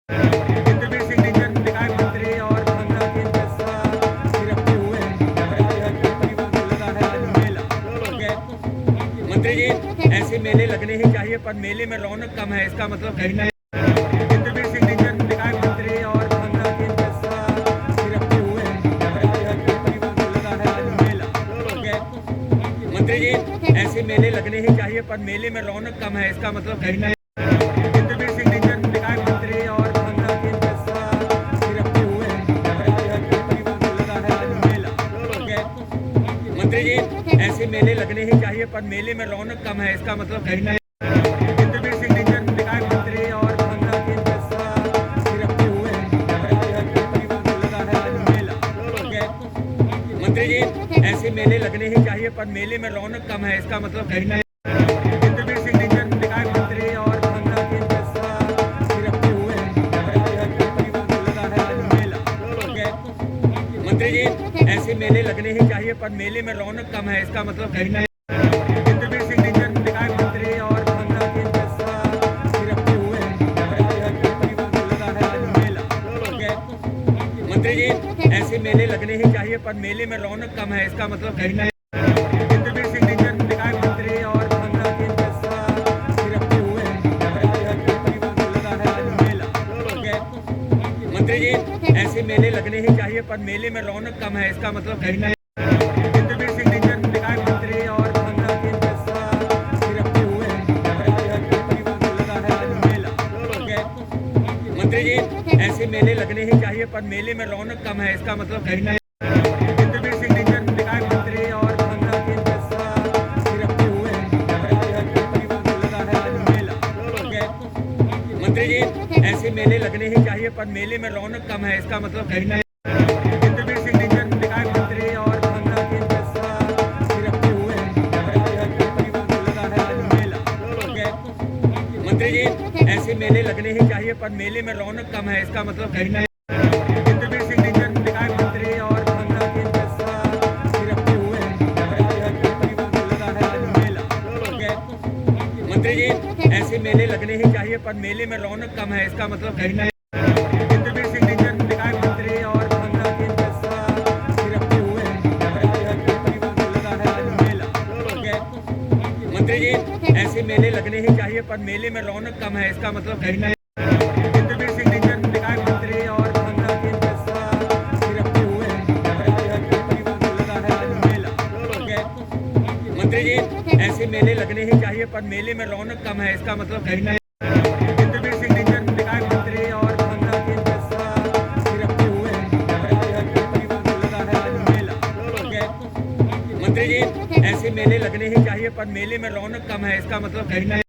इंद्रवीर सिंह निज्जर विधायक मंत्री और भांगड़ा के फैसला गिरफ्ते हुए परिवार को लगा है मेला। मंत्री जी, ऐसे मेले लगने ही चाहिए, पर मेले में रौनक कम है, इसका मतलब कहीं ना। इंद्रवीर सिंह निज्जर विधायक मंत्री और भांगड़ा के फैसला गिरफ्ते हुए परिवार को लगा है मेला। मंत्री जी, ऐसे मेले लगने ही चाहिए, पर मेले में रौनक कम है, इसका मतलब कहीं ना। इंद्रवीर सिंह निज्जर विधायक मंत्री और भांगड़ा के फैसला गिरफ्ते हुए परिवार को लगा है मेला। मंत्री जी, ऐसे मेले लगने ही चाहिए, पर मेले में रौनक कम है, इसका मतलब कहीं ना। इंद्रवीर सिंह निज्जर विधायक मंत्री और भांगड़ा के फैसला गिरफ्ते हुए परिवार को लगा है मेला। मंत्री जी, ऐसे मेले लगने ही चाहिए, पर मेले में रौनक कम है, इसका मतलब कहीं ना। इंद्रवीर सिंह निज्जर विधायक मंत्री और भांगड़ा के फैसला गिरफ्ते हुए परिवार को लगा है मेला। मंत्री जी, ऐसे मेले लगने ही चाहिए, पर मेले में रौनक कम है, इसका मतलब कहीं ना। इंद्रवीर सिंह निज्जर विधायक मंत्री और भांगड़ा के फैसला गिरफ्ते हुए परिवार को लगा है मेला। मंत्री जी, ऐसे मेले लगने ही चाहिए, पर मेले में रौनक कम है, इसका मतलब कहीं ना। इंद्रवीर सिंह निज्जर विधायक मंत्री और भांगड़ा के फैसला गिरफ्ते हुए परिवार को लगा है मेला। मंत्री जी, ऐसे मेले लगने ही चाहिए, पर मेले में रौनक कम है, इसका मतलब कहीं ना। इंद्रवीर सिंह निज्जर विधायक मंत्री और भांगड़ा के फैसला गिरफ्ते हुए परिवार को लगा है मेला। मंत्री जी, ऐसे मेले लगने ही चाहिए, पर मेले में रौनक कम है, इसका मतलब कहीं ना। इंद्रवीर सिंह निज्जर विधायक मंत्री और भांगड़ा के फैसला गिरफ्ते हुए परिवार को लगा है मेला। मंत्री जी, ऐसे मेले लगने ही चाहिए, पर मेले में रौनक कम है, इसका मतलब कहीं ना। इंद्रवीर सिंह निज्जर विधायक मंत्री और भांगड़ा के फैसला गिरफ्ते हुए परिवार को लगा है मेला। मंत्री जी, ऐसे मेले लगने ही चाहिए, पर मेले में रौनक कम है, इसका मतलब कहीं ना। इंद्रवीर सिंह निज्जर विधायक मंत्री और भांगड़ा के फैसला गिरफ्ते हुए परिवार को लगा है मेला। मंत्री जी, ऐसे मेले लगने ही चाहिए, पर मेले में रौनक कम है, इसका मतलब कहीं ना। इंद्रवीर सिंह निज्जर विधायक मंत्री और भांगड़ा के फैसला गिरफ्ते हुए परिवार को लगा है मेला। मंत्री जी, ऐसे मेले लगने ही चाहिए, पर मेले में रौनक कम है, इसका मतलब कहीं ना। इंद्रवीर सिंह निज्जर विधायक मंत्री और भांगड़ा के फैसला गिरफ्ते हुए परिवार को लगा है मेला। मंत्री जी, ऐसे मेले लगने ही चाहिए, पर मेले में रौनक कम है, इसका मतलब कहीं ना। इंद्रवीर सिंह निज्जर विधायक मंत्री और भांगड़ा के फैसला गिरफ्ते हुए परिवार को लगा है मेला। मंत्री जी, ऐसे मेले लगने ही चाहिए, पर मेले में रौनक कम है, इसका मतलब कहीं ना।